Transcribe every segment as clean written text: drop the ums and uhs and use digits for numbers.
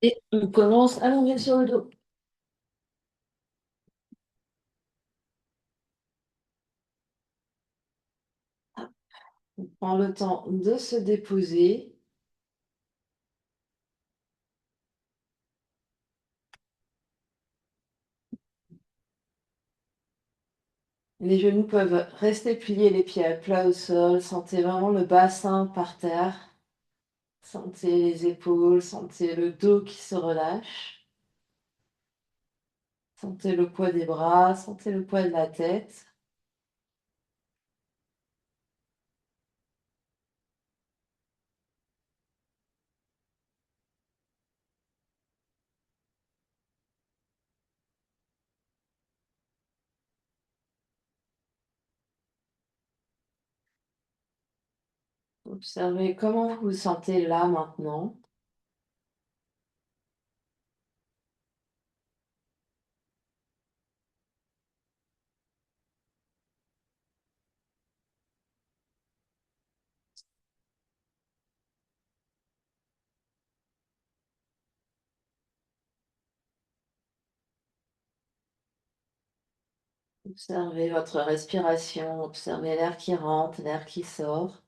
Et on commence allongé sur le dos. On prend le temps de se déposer. Les genoux peuvent rester pliés, les pieds à plat au sol. Sentez vraiment le bassin par terre. Sentez les épaules, sentez le dos qui se relâche. Sentez le poids des bras, sentez le poids de la tête. Observez comment vous vous sentez là maintenant. Observez votre respiration, observez l'air qui rentre, l'air qui sort.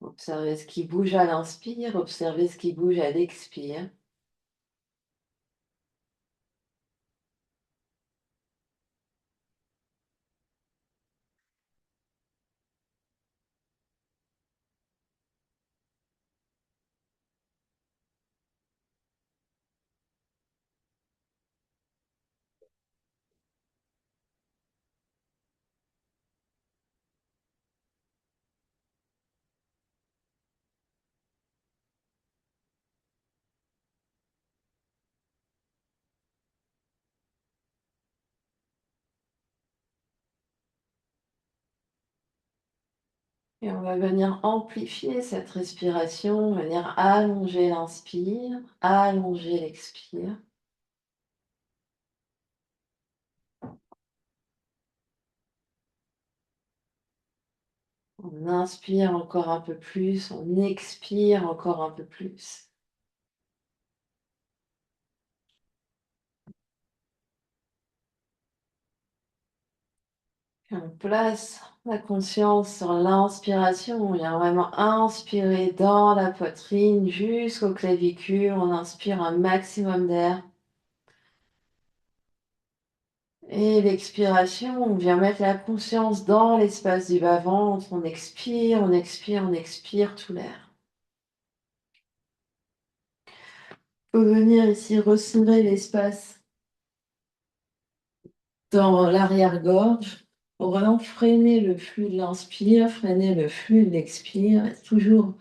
Observez ce qui bouge à l'inspire, observez ce qui bouge à l'expire. Et on va venir amplifier cette respiration, venir allonger l'inspire, allonger l'expire. On inspire encore un peu plus, on expire encore un peu plus. Et on place la conscience sur l'inspiration. On vient vraiment inspirer dans la poitrine jusqu'aux clavicules. On inspire un maximum d'air. Et l'expiration, on vient mettre la conscience dans l'espace du bas-ventre. On expire, on expire, on expire tout l'air. On peut venir ici resserrer l'espace dans l'arrière-gorge pour vraiment freiner le flux de l'inspire, freiner le flux de l'expire. Et toujours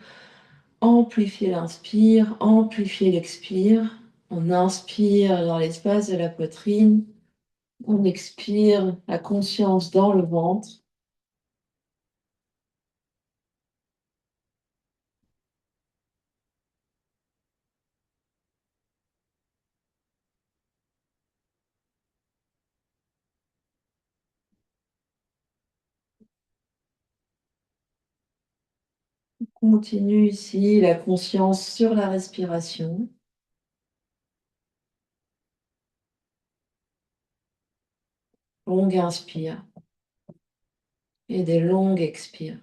amplifier l'inspire, amplifier l'expire. On inspire dans l'espace de la poitrine. On expire la conscience dans le ventre. Continue ici la conscience sur la respiration. Longue inspire et des longues expires.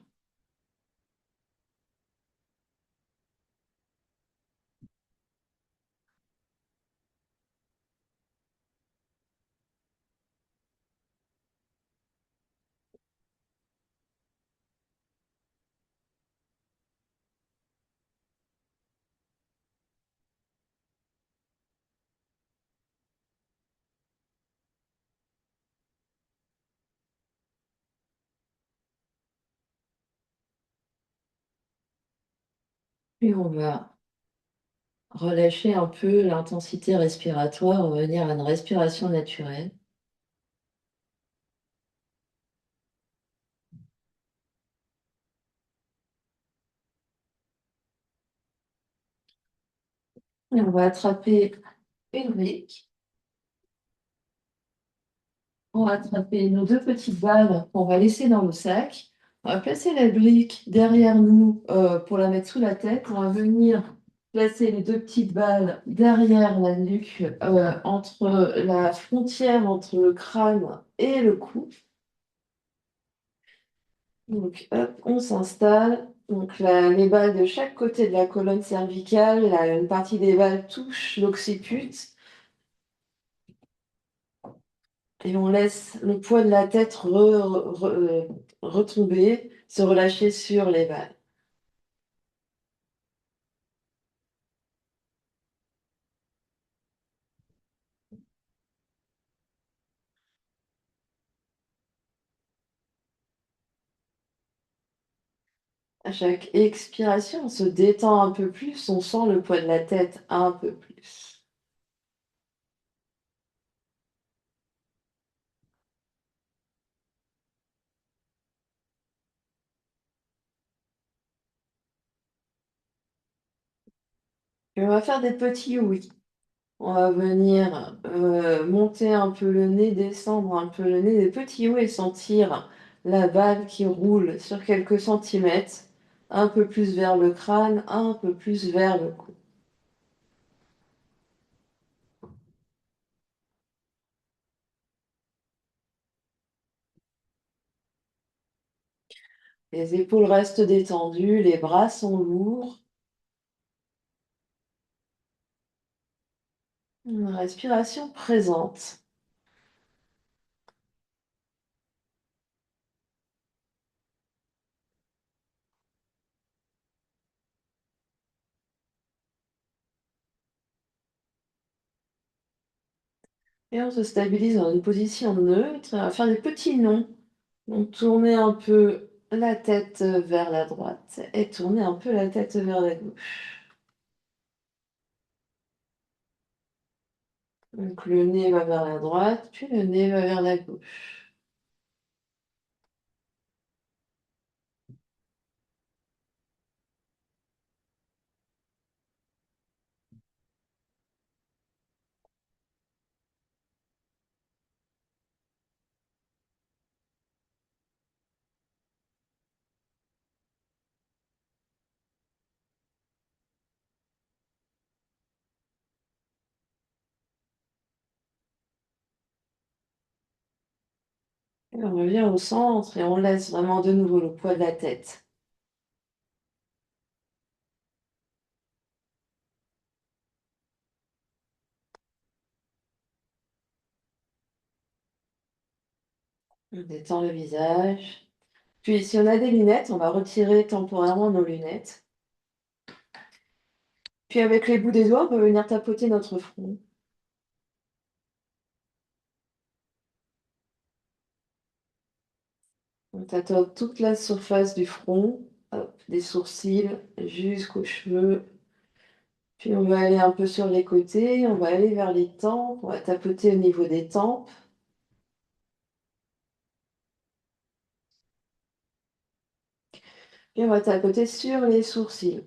Puis on va relâcher un peu l'intensité respiratoire, revenir à une respiration naturelle. Et on va attraper une brique. On va attraper nos deux petites balles qu'on va laisser dans le sac. On va placer la brique derrière nous pour la mettre sous la tête. On va venir placer les deux petites balles derrière la nuque, entre la frontière entre le crâne et le cou. Donc, hop, on s'installe. Donc, les balles de chaque côté de la colonne cervicale, une partie des balles touche l'occiput et on laisse le poids de la tête retomber, se relâcher sur les balles. À chaque expiration, on se détend un peu plus, on sent le poids de la tête un peu plus. Et on va faire des petits oui. On va venir monter un peu le nez, descendre un peu le nez, des petits oui et sentir la balle qui roule sur quelques centimètres, un peu plus vers le crâne, un peu plus vers le cou. Les épaules restent détendues, les bras sont lourds. Une respiration présente. Et on se stabilise dans une position neutre. On va faire des petits nons. Donc tourner un peu la tête vers la droite et tourner un peu la tête vers la gauche. Donc le nez va vers la droite, puis le nez va vers la gauche. Et on revient au centre et on laisse vraiment de nouveau le poids de la tête. On détend le visage. Puis si on a des lunettes, on va retirer temporairement nos lunettes. Puis avec les bouts des doigts, on peut venir tapoter notre front. On tâtonne toute la surface du front, hop, des sourcils jusqu'aux cheveux. Puis on va aller un peu sur les côtés, on va aller vers les tempes, on va tapoter au niveau des tempes. Puis on va tapoter sur les sourcils.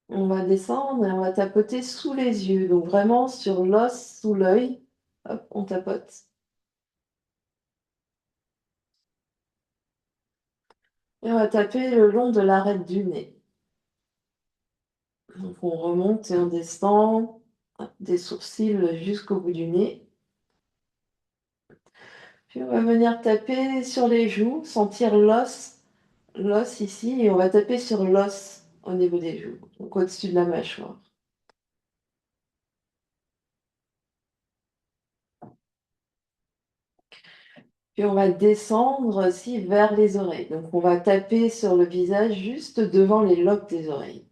On va descendre et on va tapoter sous les yeux, donc vraiment sur l'os sous l'œil. Hop, on tapote. Et on va taper le long de l'arête du nez. Donc on remonte et on descend hop, des sourcils jusqu'au bout du nez. Puis on va venir taper sur les joues, sentir l'os ici, et on va taper sur l'os au niveau des joues, donc au-dessus de la mâchoire. Puis on va descendre aussi vers les oreilles. Donc on va taper sur le visage juste devant les lobes des oreilles.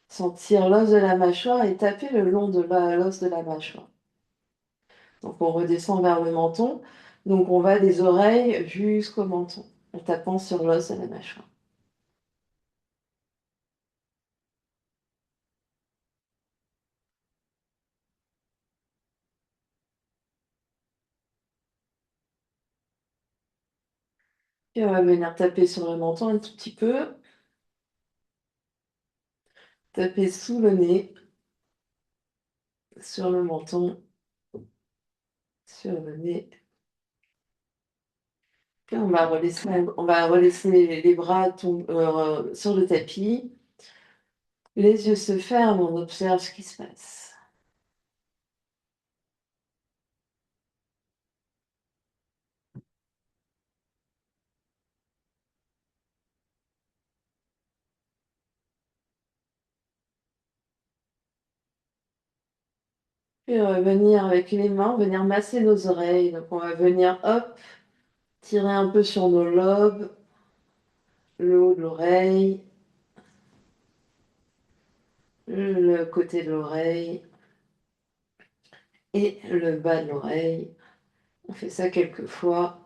Sentir l'os de la mâchoire et taper le long de l'os de la mâchoire. Donc on redescend vers le menton. Donc on va des oreilles jusqu'au menton en tapant sur l'os de la mâchoire. Et on va venir taper sur le menton un tout petit peu. Taper sous le nez, sur le menton, sur le nez. Et on va relaisser les bras sur le tapis. Les yeux se ferment, on observe ce qui se passe. Puis on va venir avec les mains, venir masser nos oreilles. Donc on va venir, hop, tirer un peu sur nos lobes, le haut de l'oreille, le côté de l'oreille et le bas de l'oreille. On fait ça quelques fois.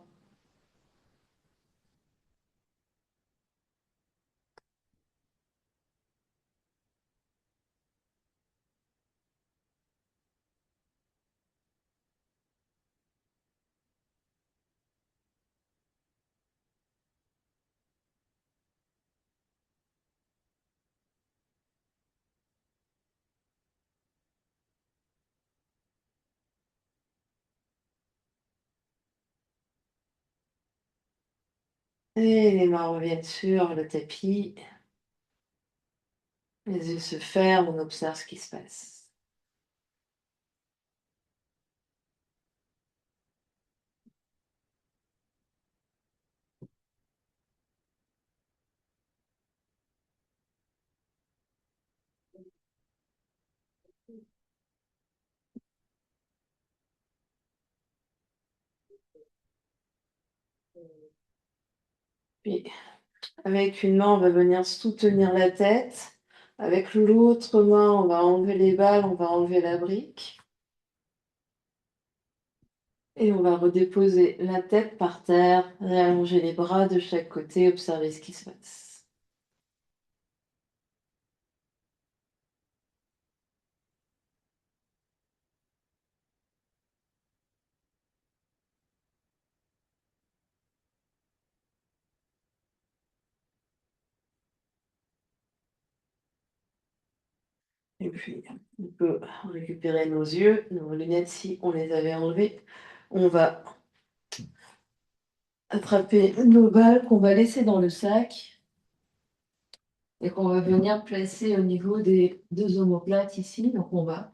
Et les mains reviennent sur le tapis. Les yeux se ferment, on observe ce qui se passe. Puis, avec une main, on va venir soutenir la tête. Avec l'autre main, on va enlever les balles, on va enlever la brique. Et on va redéposer la tête par terre, réallonger les bras de chaque côté, observer ce qui se passe. Et puis, on peut récupérer nos yeux, nos lunettes si on les avait enlevées. On va attraper nos balles qu'on va laisser dans le sac et qu'on va venir placer au niveau des deux omoplates ici. Donc, on va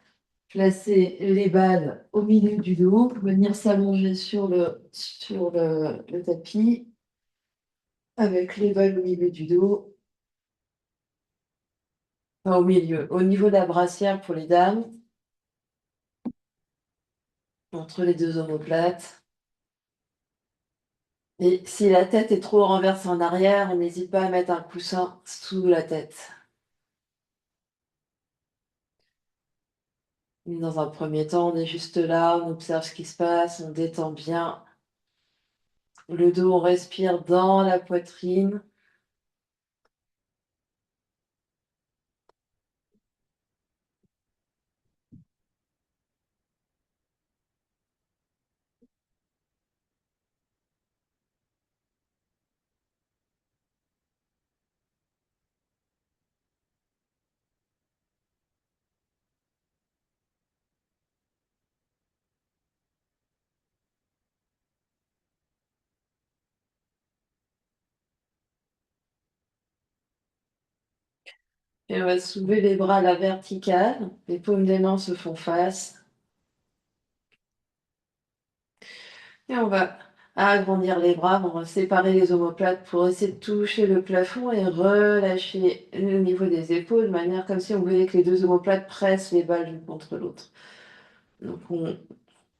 placer les balles au milieu du dos, venir s'allonger sur le tapis avec les balles au milieu du dos, enfin au milieu, au niveau de la brassière pour les dames, entre les deux omoplates. Et si la tête est trop renversée en arrière, on n'hésite pas à mettre un coussin sous la tête. Dans un premier temps, on est juste là, on observe ce qui se passe, on détend bien le dos, on respire dans la poitrine. Et on va soulever les bras à la verticale, les paumes des mains se font face. Et on va agrandir les bras, on va séparer les omoplates pour essayer de toucher le plafond et relâcher le niveau des épaules, de manière comme si on voyait que les deux omoplates pressent les balles l'une contre l'autre. Donc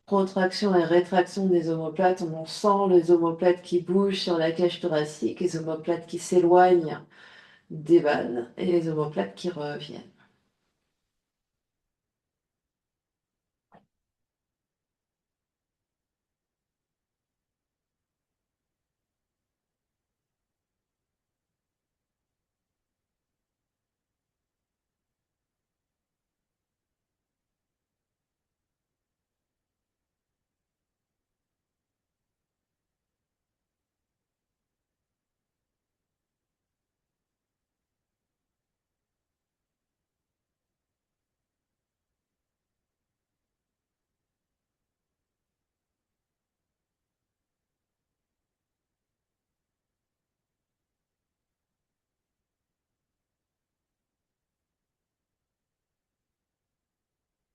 contraction et rétraction des omoplates, on sent les omoplates qui bougent sur la cage thoracique, les omoplates qui s'éloignent des balles et les omoplates qui reviennent.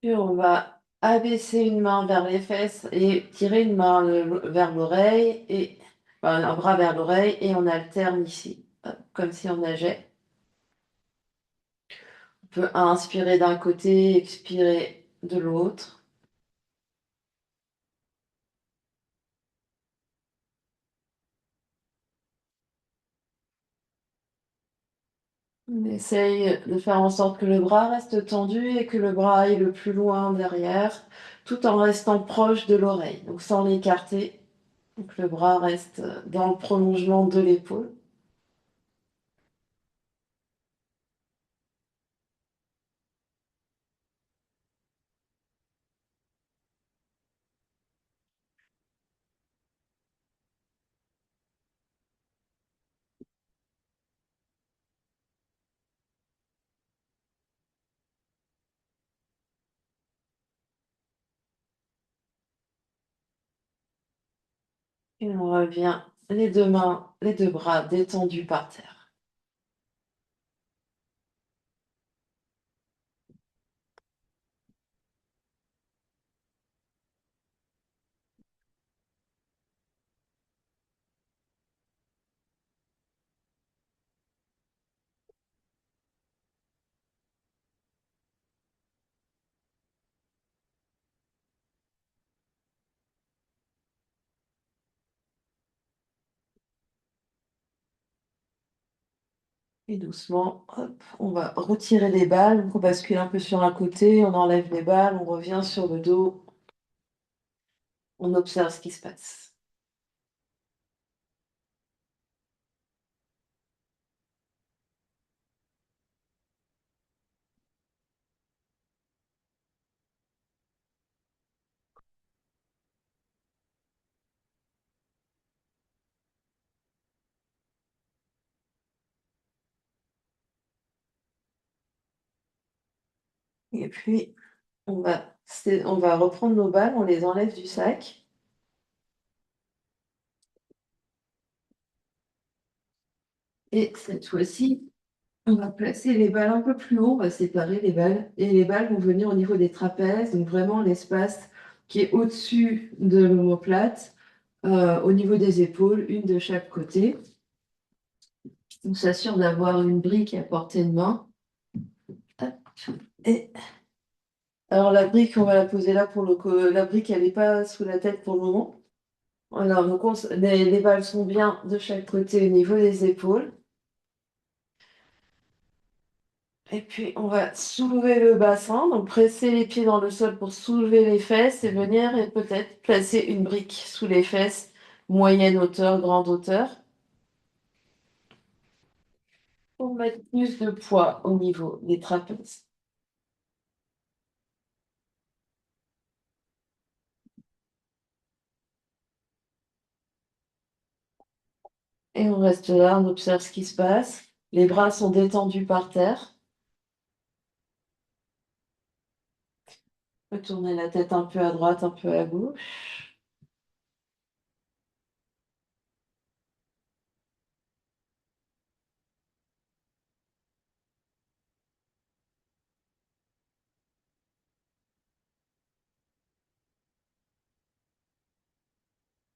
Puis on va abaisser une main vers les fesses et tirer une main vers l'oreille et enfin, un bras vers l'oreille et on alterne ici, hop, comme si on nageait. On peut inspirer d'un côté, expirer de l'autre. On essaye de faire en sorte que le bras reste tendu et que le bras aille le plus loin derrière, tout en restant proche de l'oreille, donc sans l'écarter. Donc le bras reste dans le prolongement de l'épaule. Et on revient, les deux mains, les deux bras détendus par terre. Et doucement, hop, on va retirer les balles, on bascule un peu sur un côté, on enlève les balles, on revient sur le dos, on observe ce qui se passe. Et puis, on va reprendre nos balles, on les enlève du sac. Et cette fois-ci, on va placer les balles un peu plus haut, on va séparer les balles. Et les balles vont venir au niveau des trapèzes, donc vraiment l'espace qui est au-dessus de l'omoplate, au niveau des épaules, une de chaque côté. On s'assure d'avoir une brique à portée de main. Hop. Et alors la brique, on va la poser là pour la brique, elle n'est pas sous la tête pour le moment. Alors, donc les balles sont bien de chaque côté au niveau des épaules. Et puis, on va soulever le bassin, donc presser les pieds dans le sol pour soulever les fesses et venir et peut-être placer une brique sous les fesses, moyenne hauteur, grande hauteur, pour mettre plus de poids au niveau des trapèzes. Et on reste là, on observe ce qui se passe. Les bras sont détendus par terre. On peut tourner la tête un peu à droite, un peu à gauche.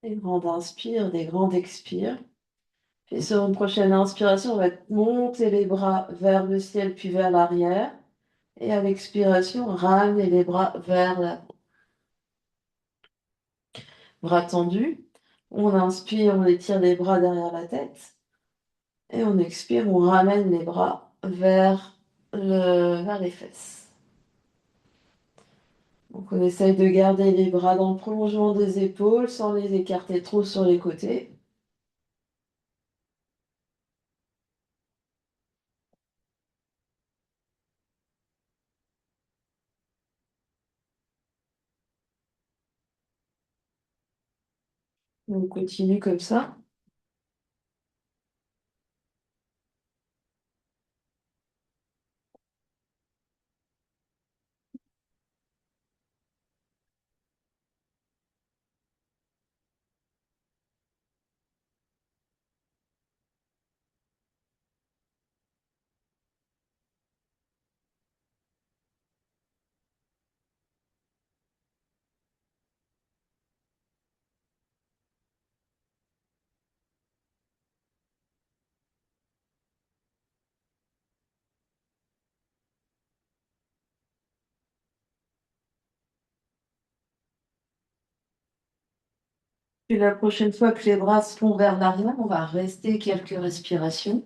Des grandes inspires, des grandes expires. Puis sur une prochaine inspiration, on va monter les bras vers le ciel puis vers l'arrière. Et à l'expiration, ramener les bras vers l'avant. Bras tendus. On inspire, on étire les bras derrière la tête. Et on expire, on ramène les bras vers les fesses. Donc on essaye de garder les bras dans le prolongement des épaules sans les écarter trop sur les côtés. On continue comme ça. Puis la prochaine fois que les bras seront vers l'arrière, on va rester quelques respirations.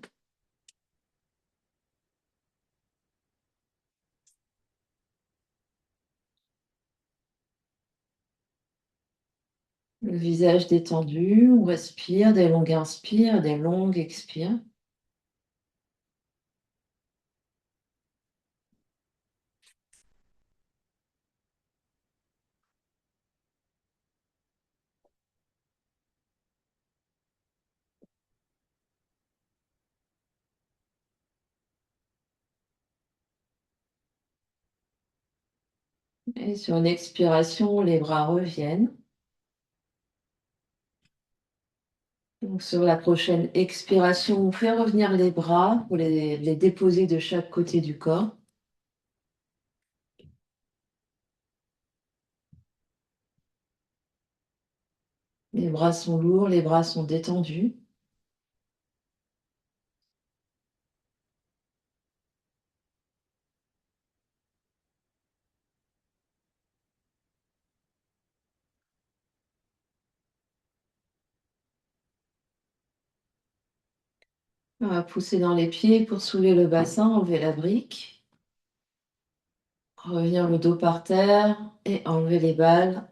Le visage détendu, on respire, des longues inspires, des longues expires. Et sur une expiration, les bras reviennent. Donc sur la prochaine expiration, on fait revenir les bras pour les déposer de chaque côté du corps. Les bras sont lourds, les bras sont détendus. On va pousser dans les pieds pour soulever le bassin, enlever la brique. Revenir le dos par terre et enlever les balles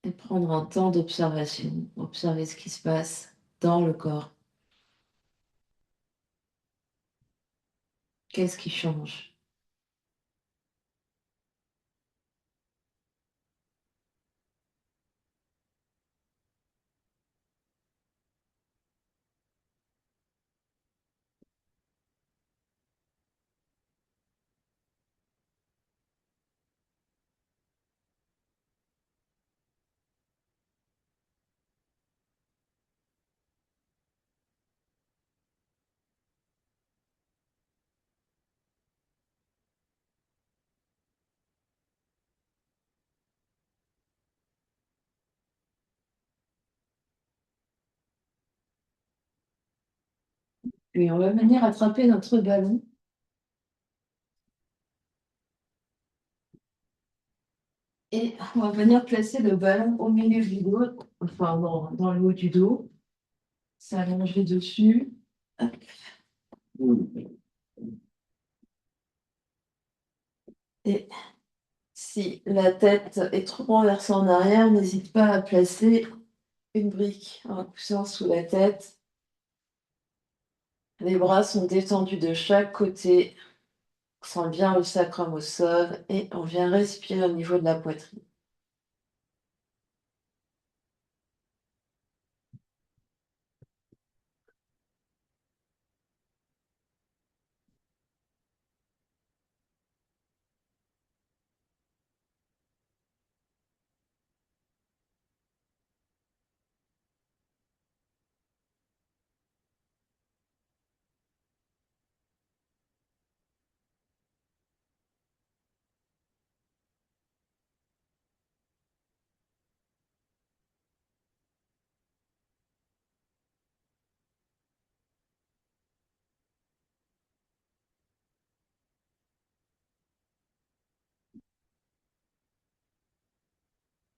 et prendre un temps d'observation. Observer ce qui se passe dans le corps. Qu'est-ce qui change? Puis on va venir attraper notre ballon et on va venir placer le ballon au milieu du dos, enfin dans le haut du dos, s'allonger dessus. Hop. Et si la tête est trop renversée en arrière, n'hésite pas à placer une brique en poussant sous la tête. Les bras sont détendus de chaque côté. On sent bien le sacrum au sol et on vient respirer au niveau de la poitrine.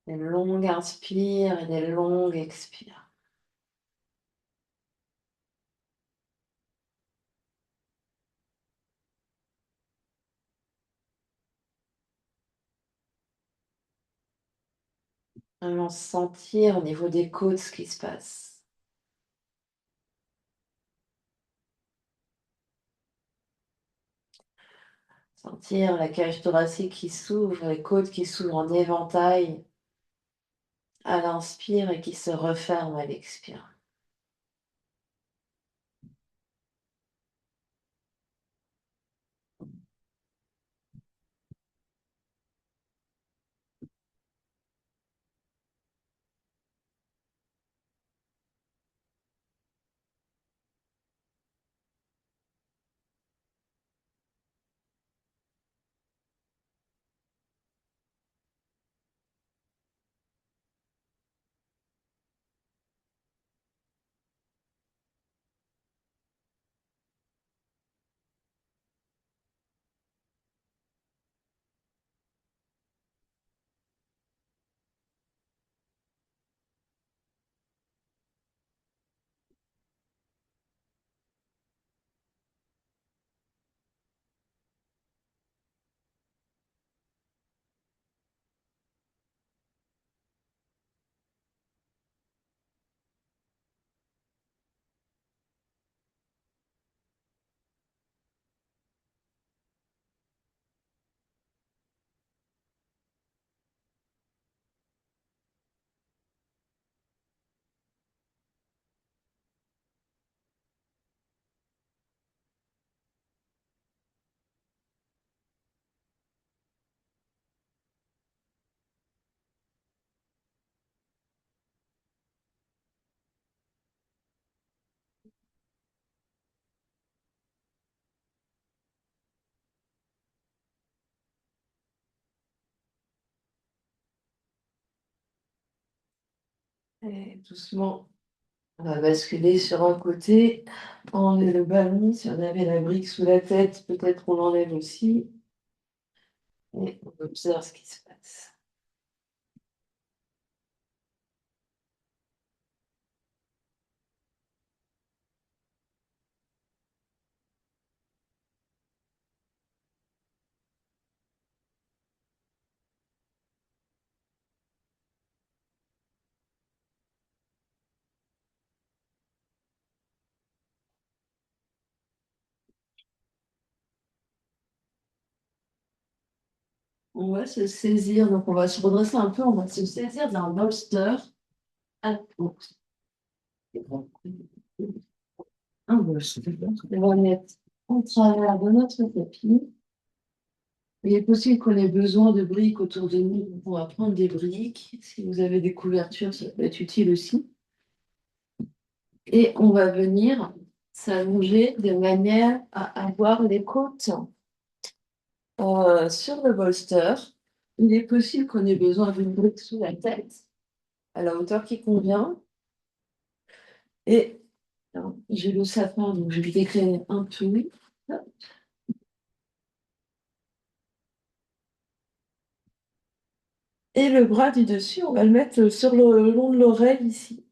Des longues inspires et des longues expires. Vraiment sentir au niveau des côtes ce qui se passe. Sentir la cage thoracique qui s'ouvre, les côtes qui s'ouvrent en éventail à l'inspire et qui se referment à l'expire. Et doucement, on va basculer sur un côté. On enlève le ballon. Si on avait la brique sous la tête, peut-être on l'enlève aussi. Et on observe ce qui se passe. On va se saisir, donc on va se redresser un peu, on va se saisir d'un bolster. Ah, bon, un bolster. On va mettre en travers de notre tapis. Il est possible qu'on ait besoin de briques autour de nous. On va prendre des briques. Si vous avez des couvertures, ça peut être utile aussi. Et on va venir s'allonger de manière à avoir les côtes sur le bolster. Il est possible qu'on ait besoin d'une brique sous la tête, à la hauteur qui convient. Et alors, j'ai le sapin, donc je vais décliner un peu. Et le bras du dessus, on va le mettre sur le long de l'oreille ici.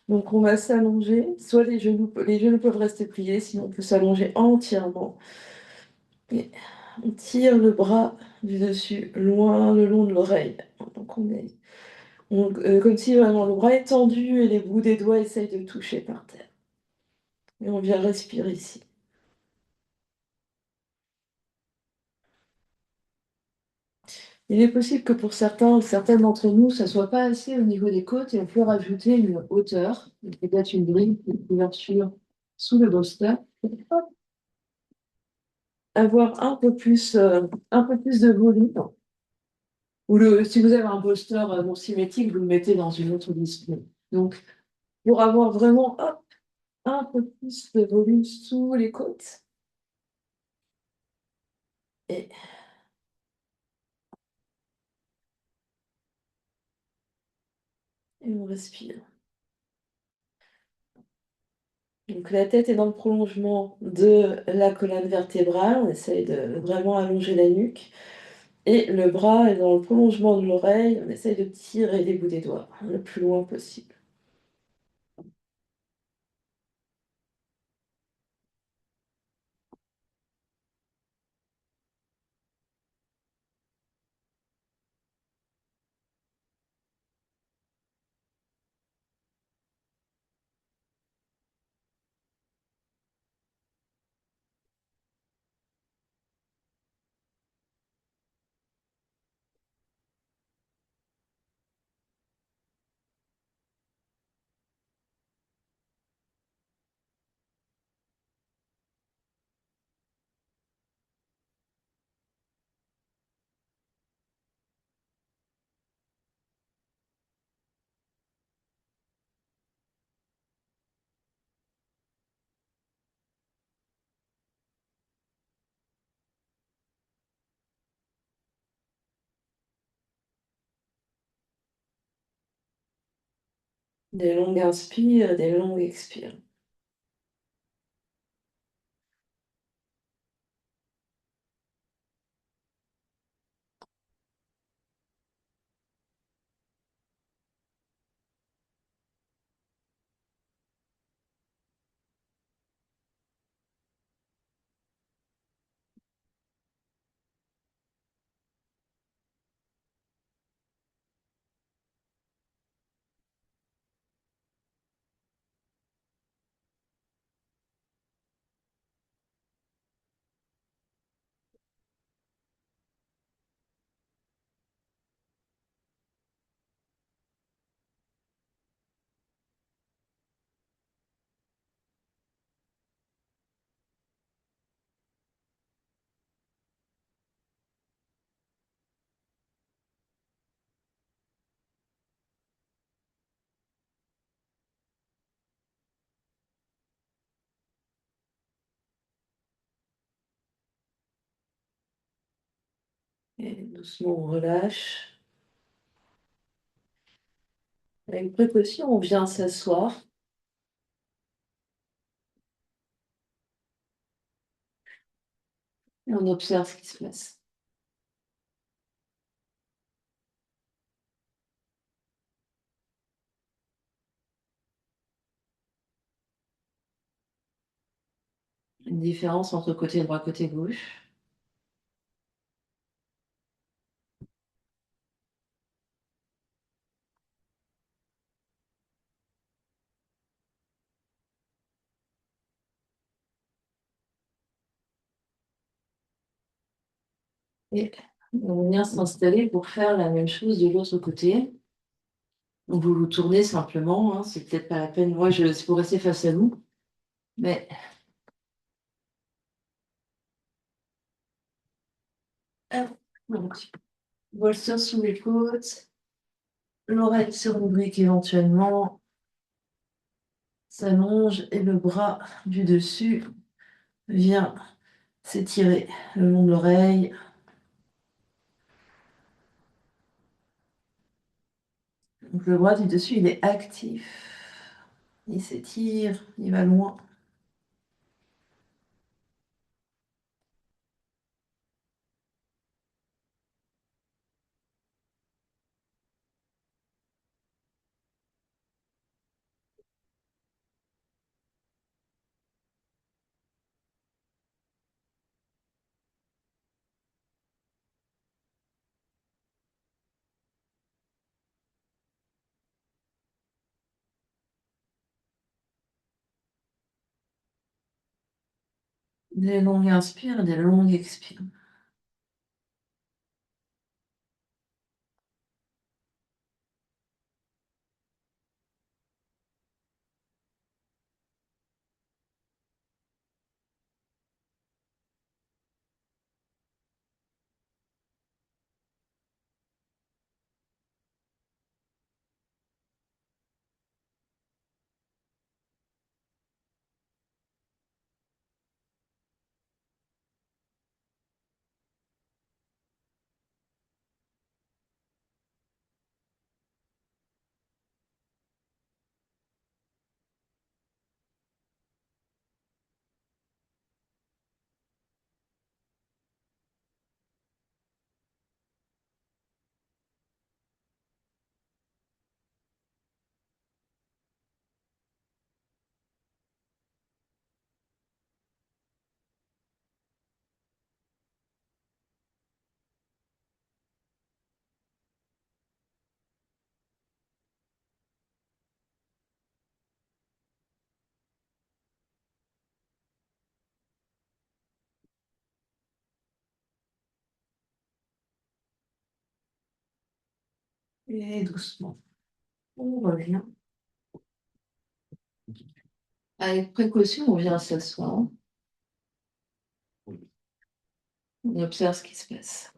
Donc on va s'allonger, soit les genoux peuvent rester pliés, sinon on peut s'allonger entièrement. Et on tire le bras du dessus loin le long de l'oreille. Donc comme si vraiment le bras est tendu et les bouts des doigts essayent de toucher par terre. Et on vient respirer ici. Il est possible que pour certains ou certaines d'entre nous, ça soit pas assez au niveau des côtes et on peut rajouter une hauteur, peut-être une brique, une couverture sous le bolster. Avoir un peu plus de volume. Si vous avez un bolster non symétrique, vous le mettez dans une autre discipline. Donc, pour avoir vraiment hop, un peu plus de volume sous les côtes, et, et on respire. Donc, la tête est dans le prolongement de la colonne vertébrale. On essaye de vraiment allonger la nuque. Et le bras est dans le prolongement de l'oreille. On essaye de tirer les bouts des doigts le plus loin possible. Des longues inspires, des longues expires. Et doucement, on relâche. Avec précaution, on vient s'asseoir et on observe ce qui se passe. Une différence entre côté droit, côté gauche. Et on va venir s'installer pour faire la même chose de l'autre côté. Donc vous vous tournez simplement, hein, c'est peut-être pas la peine. Moi, c'est pour rester face à vous. Mais hop, donc, bolster sous les côtes, l'oreille sur une brique éventuellement, s'allonge et le bras du dessus vient s'étirer le long de l'oreille. Donc le bras du dessus, il est actif. Il s'étire, il va loin. Des longues inspires, des longues expires. Et doucement, on revient. Avec précaution, on vient s'asseoir. On observe ce qui se passe.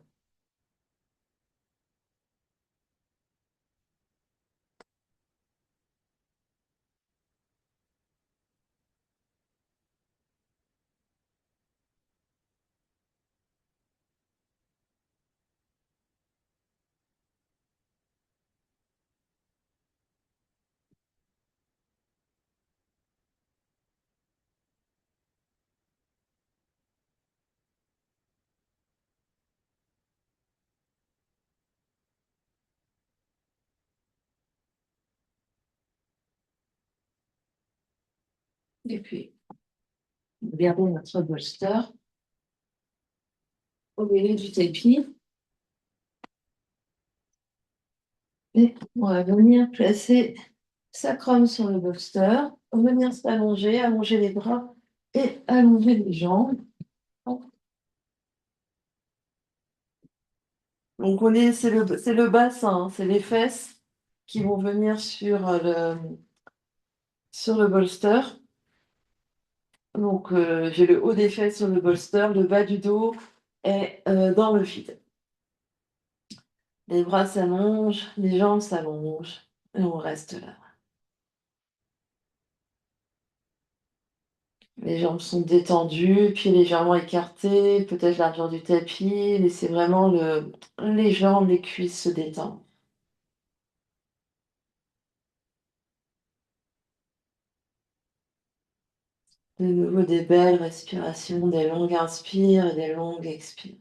Et puis, gardons notre bolster au milieu du tapis. Et on va venir placer sacrum sur le bolster, venir s'allonger, allonger les bras et allonger les jambes. Donc c'est le bassin, hein, c'est les fesses qui vont venir sur le bolster. Donc j'ai le haut des fesses sur le bolster, le bas du dos est dans le vide. Les bras s'allongent, les jambes s'allongent et on reste là. Les jambes sont détendues, pieds légèrement écartés, peut-être largeur du tapis. Laissez vraiment les jambes, les cuisses se détendre. De nouveau des belles respirations, des longues inspires et des longues expires.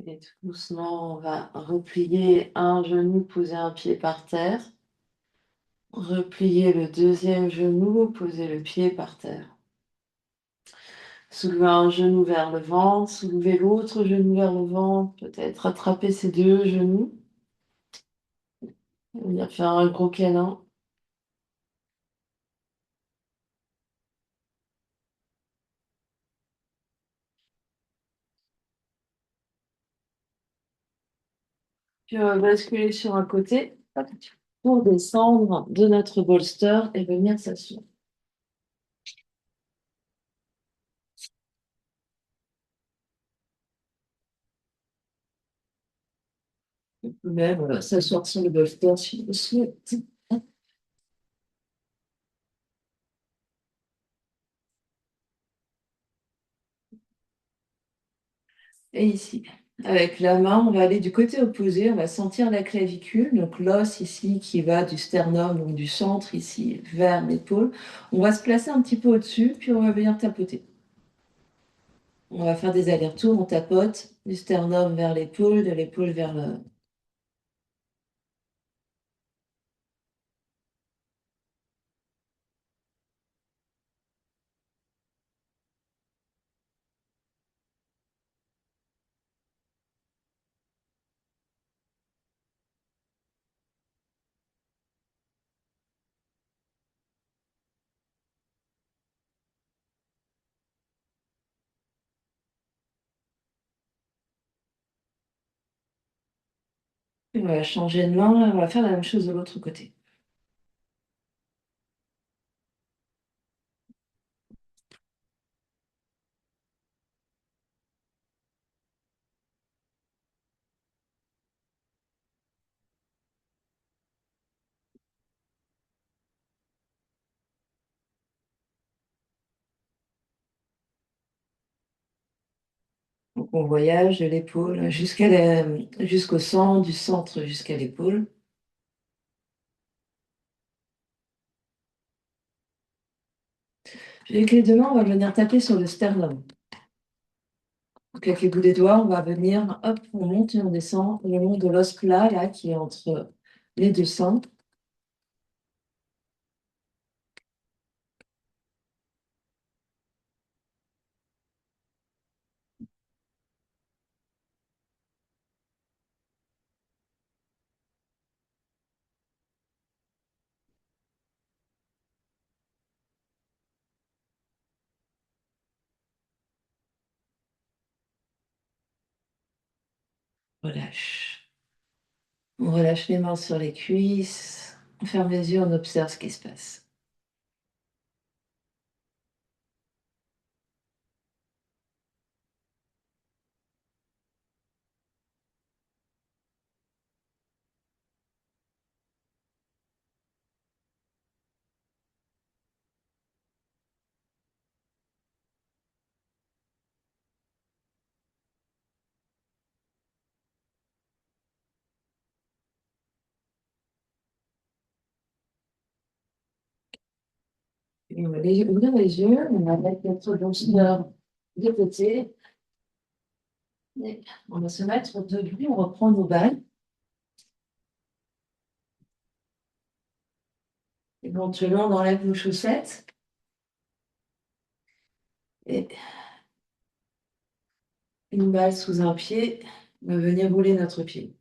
Et tout doucement, on va replier un genou, poser un pied par terre. Replier le deuxième genou, poser le pied par terre. Soulever un genou vers le ventre, soulever l'autre genou vers le ventre, peut-être attraper ces deux genoux. Venir faire un gros câlin. Puis on va basculer sur un côté hop, pour descendre de notre bolster et venir s'asseoir. Même s'asseoir sur le bolster si vous le souhaitez. Et ici, avec la main, on va aller du côté opposé, on va sentir la clavicule, donc l'os ici qui va du sternum, donc du centre ici vers l'épaule. On va se placer un petit peu au-dessus, puis on va venir tapoter. On va faire des allers-retours, on tapote du sternum vers l'épaule, de l'épaule vers le... On va changer de main, on va faire la même chose de l'autre côté. On voyage de l'épaule jusqu'au centre, du centre jusqu'à l'épaule. Puis avec les deux mains, on va venir taper sur le sternum. Donc avec les bouts des doigts, on va venir, hop, on monte et on descend le long de l'os plat, là, qui est entre les deux seins. Relâche. On relâche les mains sur les cuisses. On ferme les yeux, on observe ce qui se passe. Et on va ouvrir les yeux, on va mettre notre blanchisseur de côté. Et on va se mettre debout, on reprend nos balles. Éventuellement, on enlève nos chaussettes. Et une balle sous un pied va venir rouler notre pied.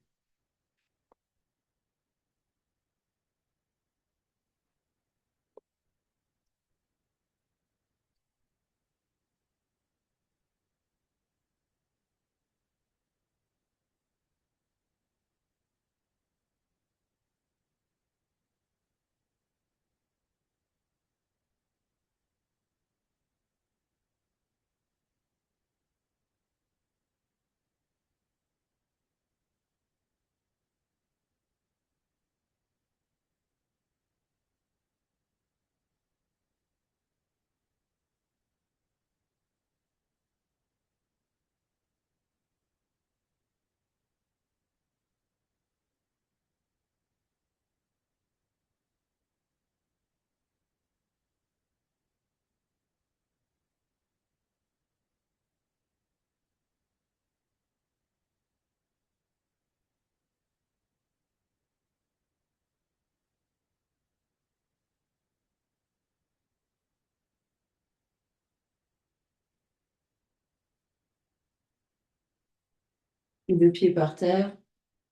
Le pied par terre,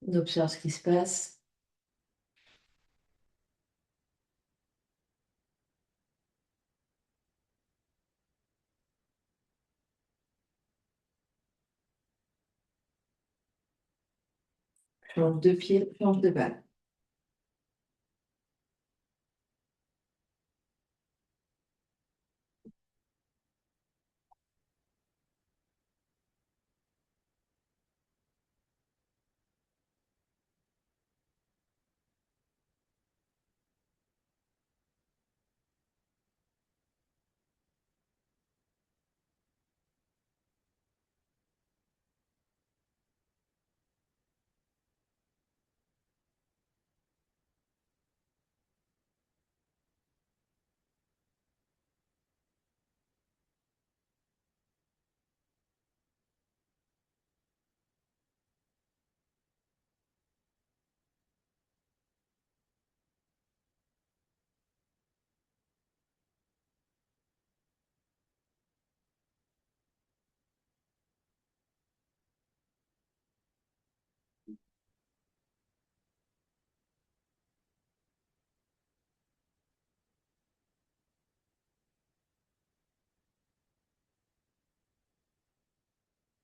on observe ce qui se passe. Planche de pied, planche de balle.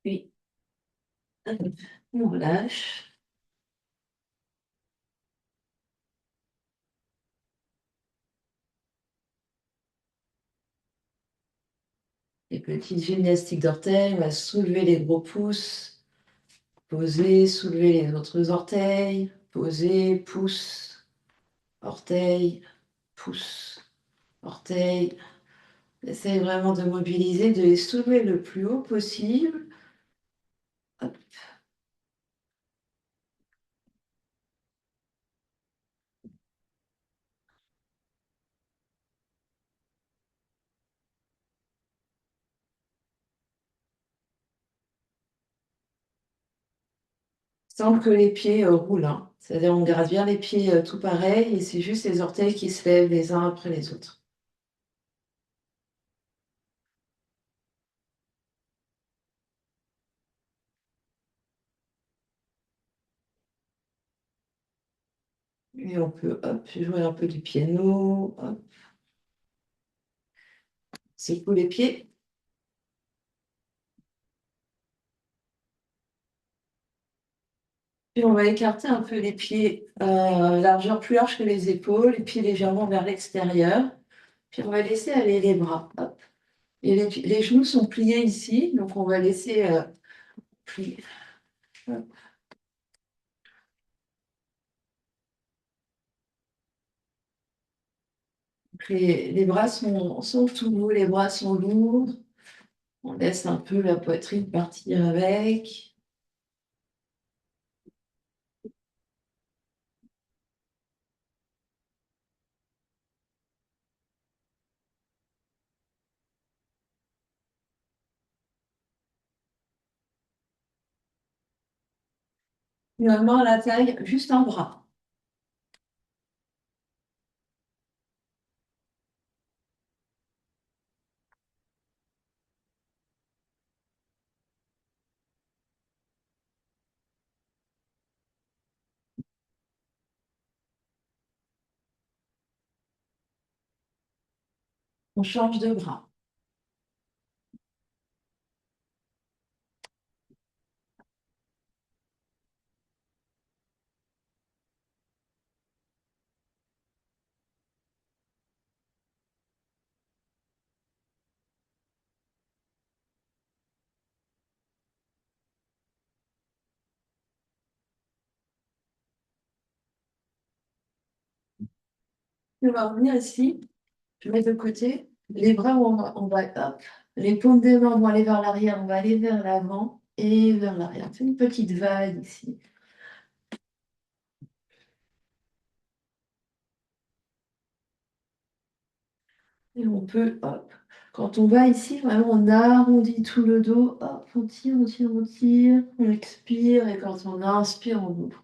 Puis, hop, on relâche. Les petites gymnastiques d'orteils, on va soulever les gros pouces, poser, soulever les autres orteils, poser, pouce, orteil, pouce, orteil. Essaye vraiment de mobiliser, de les soulever le plus haut possible. hop. Sans que les pieds roulent, hein. C'est-à-dire on garde bien les pieds tout pareil et c'est juste les orteils qui se lèvent les uns après les autres. Et on peut hop, jouer un peu du piano, hop, secoue les pieds. Puis on va écarter un peu les pieds, largeur plus large que les épaules, les pieds légèrement vers l'extérieur. Puis on va laisser aller les bras. Hop. Et les genoux sont pliés ici, donc on va laisser plier. Hop. Donc les bras sont tout mous, les bras sont lourds. On laisse un peu la poitrine partir avec. Finalement, à la taille, juste un bras. On change de bras. On va revenir ici. Je mets de côté. Les bras, hop. Les paumes des mains vont aller vers l'arrière. On va aller vers l'avant et vers l'arrière. C'est une petite vague ici. Et on peut, hop. Quand on va ici, vraiment, on arrondit tout le dos. Hop, on tire, on tire, on tire. On expire. Et quand on inspire, on ouvre.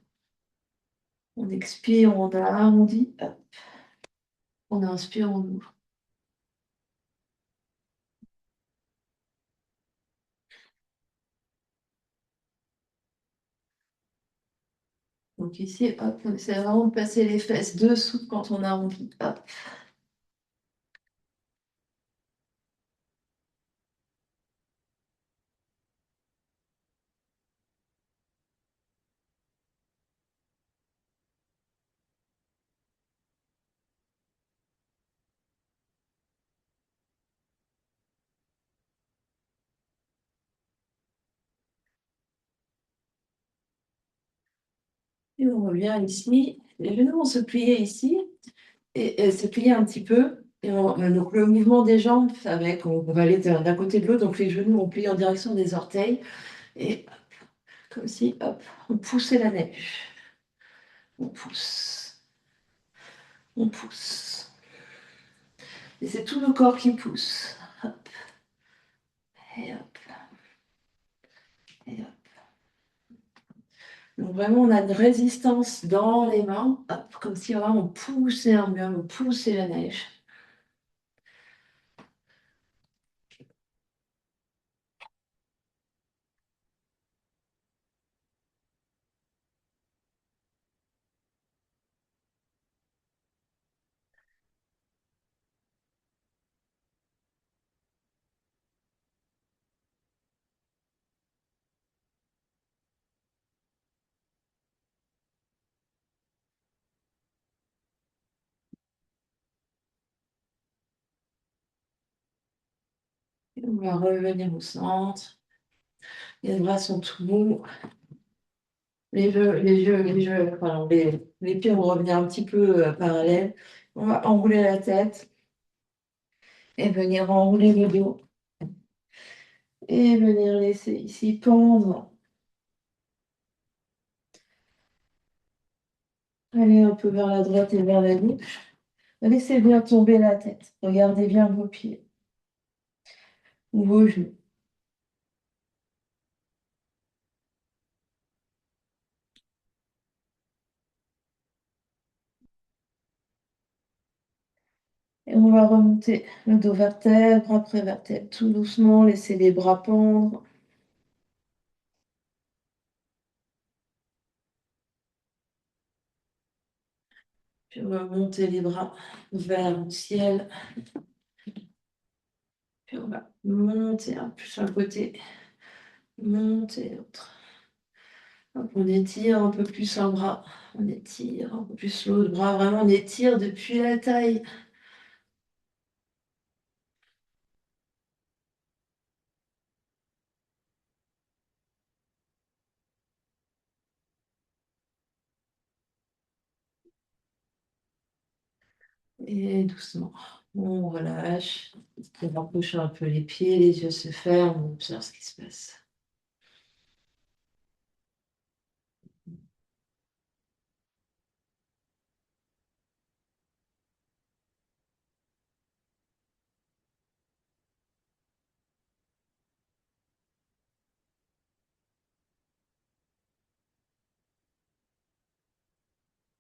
On expire, on arrondit. Hop. On inspire, on ouvre. Donc ici, hop, on essaie vraiment de passer les fesses dessous quand on arrondit. Hop. Et on revient ici. Les genoux vont se plier ici et se plier un petit peu. Donc le mouvement des jambes, avec, on va aller d'un côté de l'autre. Donc les genoux vont plier en direction des orteils. Et comme si, hop, on poussait la neige. On pousse, on pousse. Et c'est tout le corps qui pousse. Hop, et hop, et hop. Donc vraiment, on a une résistance dans les mains, hop, comme si vraiment on poussait un mur, on poussait la neige. Et on va revenir au centre. Les bras sont tout mous. Pardon, les pieds vont revenir un petit peu parallèles. On va enrouler la tête et venir enrouler le dos. Et venir laisser ici pendre. Allez un peu vers la droite et vers la gauche. Laissez bien tomber la tête. Regardez bien vos pieds ou vos genoux. Et on va remonter le dos vertèbre après vertèbre, tout doucement. Laissez les bras pendre. Puis on va monter les bras vers le ciel. Puis on va monter un peu sur un côté, monter l'autre. Hop, on étire un peu plus un bras, on étire un peu plus l'autre bras. Vraiment, on étire depuis la taille. Et doucement, on relâche. On rapproche un peu les pieds, les yeux se ferment, on observe ce qui se passe.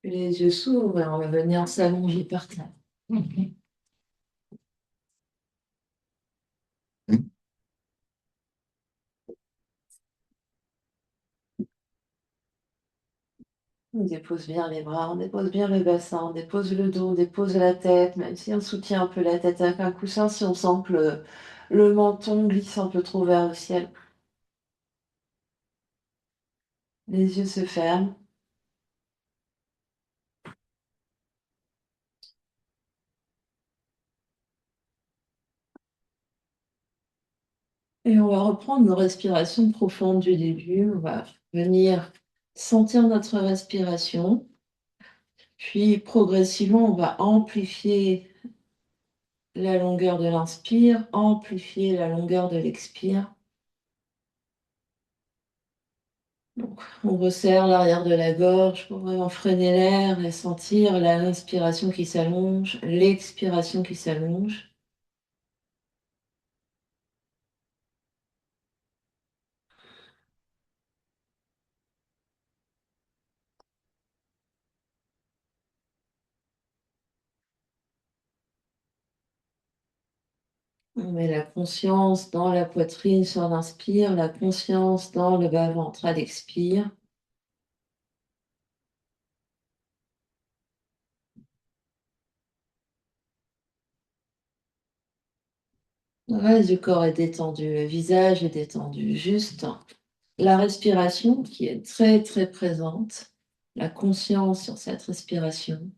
Puis les yeux s'ouvrent et on va venir s'allonger par terre. On dépose bien les bras, on dépose bien le bassin, on dépose le dos, on dépose la tête, même si on soutient un peu la tête avec un coussin, si on sent que le menton glisse un peu trop vers le ciel. Les yeux se ferment. Et on va reprendre nos respirations profondes du début. On va venir sentir notre respiration. Puis progressivement, on va amplifier la longueur de l'inspire, amplifier la longueur de l'expire. Donc, on resserre l'arrière de la gorge pour vraiment freiner l'air et sentir l'inspiration qui s'allonge, l'expiration qui s'allonge. On met la conscience dans la poitrine sur l'inspire, la conscience dans le bas-ventre à l'expire. Le reste du corps est détendu, le visage est détendu, juste la respiration qui est très très présente, la conscience sur cette respiration.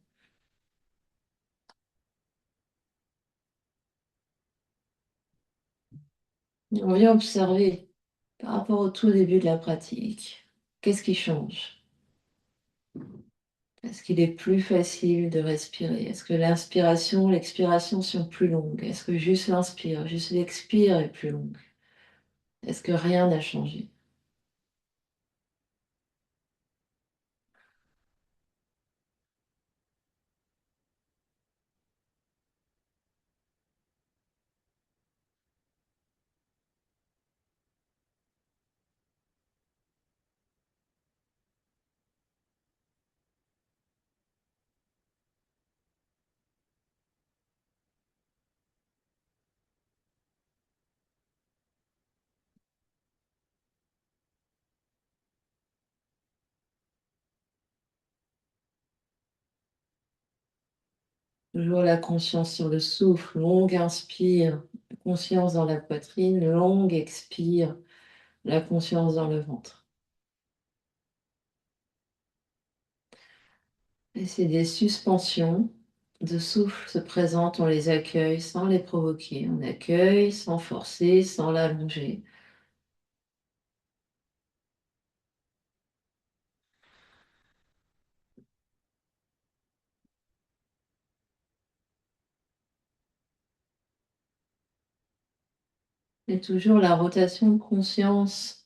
Et on vient observer par rapport au tout début de la pratique, qu'est-ce qui change? Est-ce qu'il est plus facile de respirer? Est-ce que l'inspiration, l'expiration sont plus longues? Est-ce que juste l'inspire, juste l'expire est plus longue? Est-ce que rien n'a changé? Toujours la conscience sur le souffle, longue inspire, conscience dans la poitrine, longue expire, la conscience dans le ventre. Et c'est des suspensions de souffle se présentent, on les accueille sans les provoquer, on accueille sans forcer, sans l'allonger. Et toujours la rotation de conscience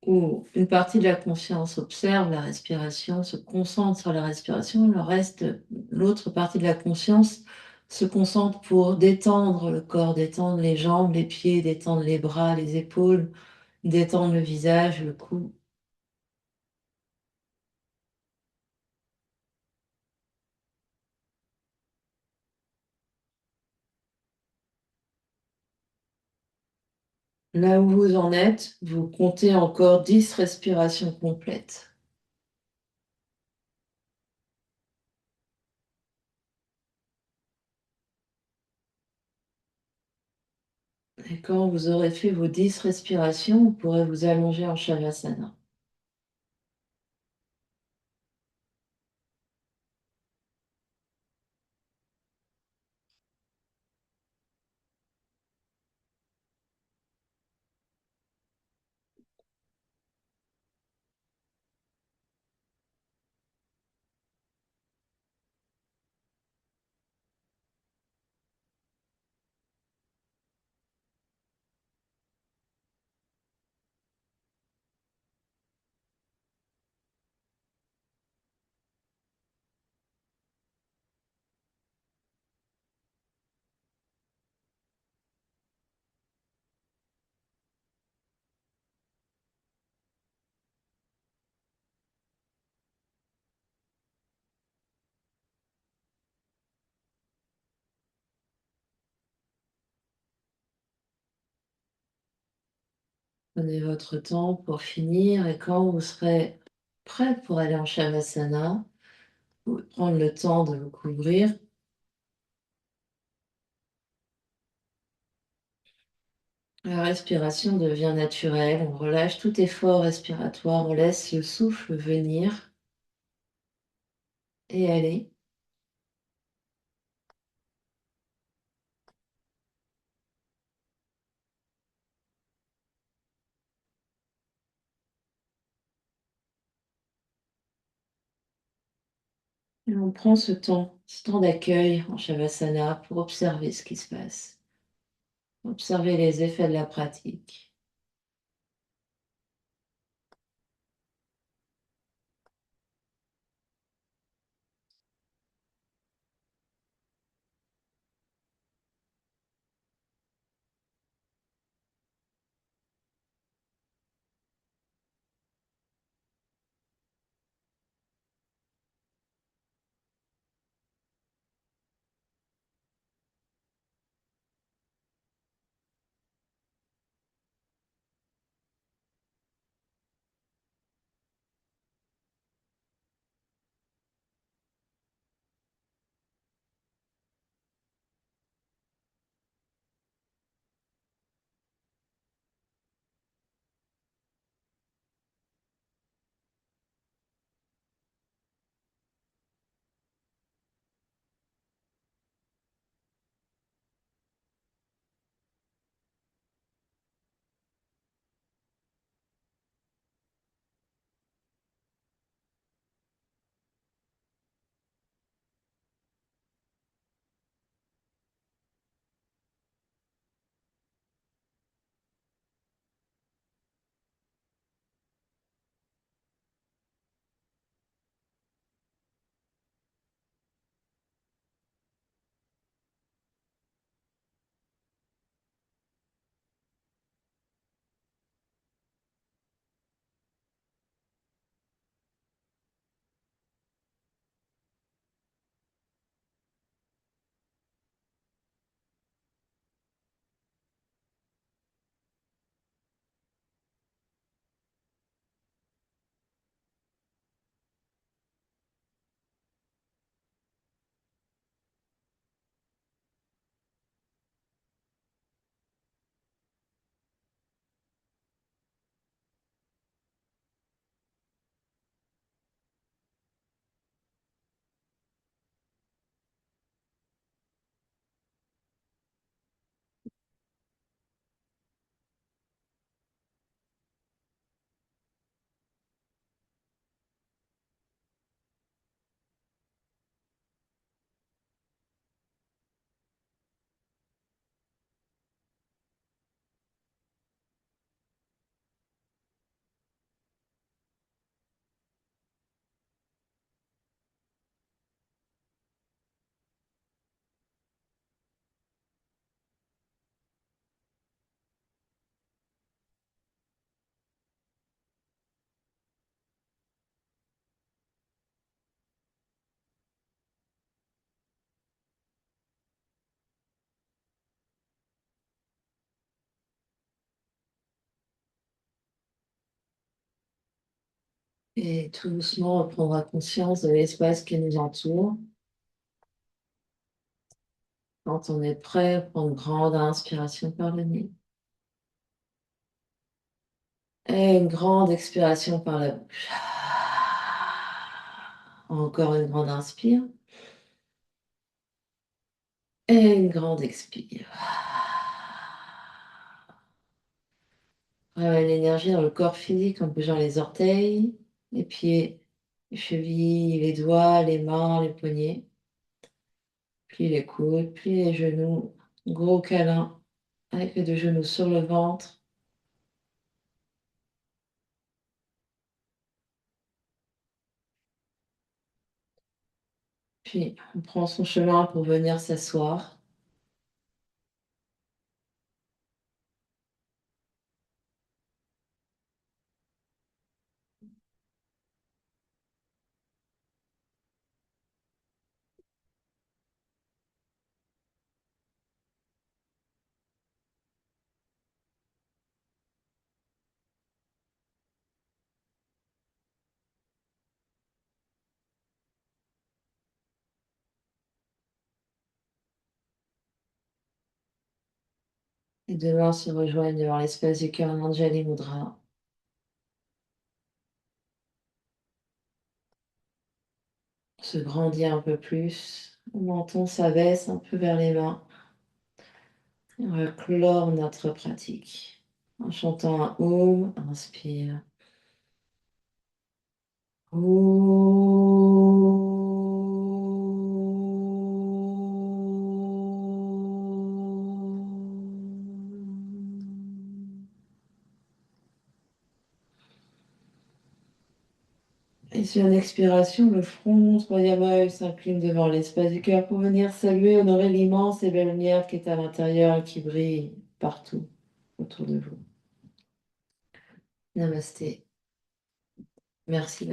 où une partie de la conscience observe la respiration, se concentre sur la respiration, l'autre partie de la conscience se concentre pour détendre le corps, détendre les jambes, les pieds, détendre les bras, les épaules, détendre le visage, le cou. Là où vous en êtes, vous comptez encore 10 respirations complètes. Et quand vous aurez fait vos 10 respirations, vous pourrez vous allonger en Shavasana. Prenez votre temps pour finir et quand vous serez prêt pour aller en Shavasana, vous pouvez prendre le temps de vous couvrir. La respiration devient naturelle, on relâche tout effort respiratoire, on laisse le souffle venir et aller. Et on prend ce temps d'accueil en Shavasana pour observer ce qui se passe, observer les effets de la pratique. Et tout doucement, on prendra conscience de l'espace qui nous entoure. Quand on est prêt, prendre une grande inspiration par le nez. Et une grande expiration par la bouche. Encore une grande inspire. Et une grande expire. Ramène l'énergie dans le corps physique en bougeant les orteils, les pieds, les chevilles, les doigts, les mains, les poignets. Puis les coudes, puis les genoux. Gros câlin avec les deux genoux sur le ventre. Puis on prend son chemin pour venir s'asseoir. Les deux mains se rejoignent devant l'espace du cœur en Anjali Mudra. On se grandit un peu plus. Le menton s'abaisse un peu vers les mains. Et on va clore notre pratique en chantant un Om. Inspire. Et sur une expiration, le front, troisième œil s'incline devant l'espace du cœur pour venir saluer, honorer l'immense et belle lumière qui est à l'intérieur et qui brille partout autour de vous. Namasté. Merci.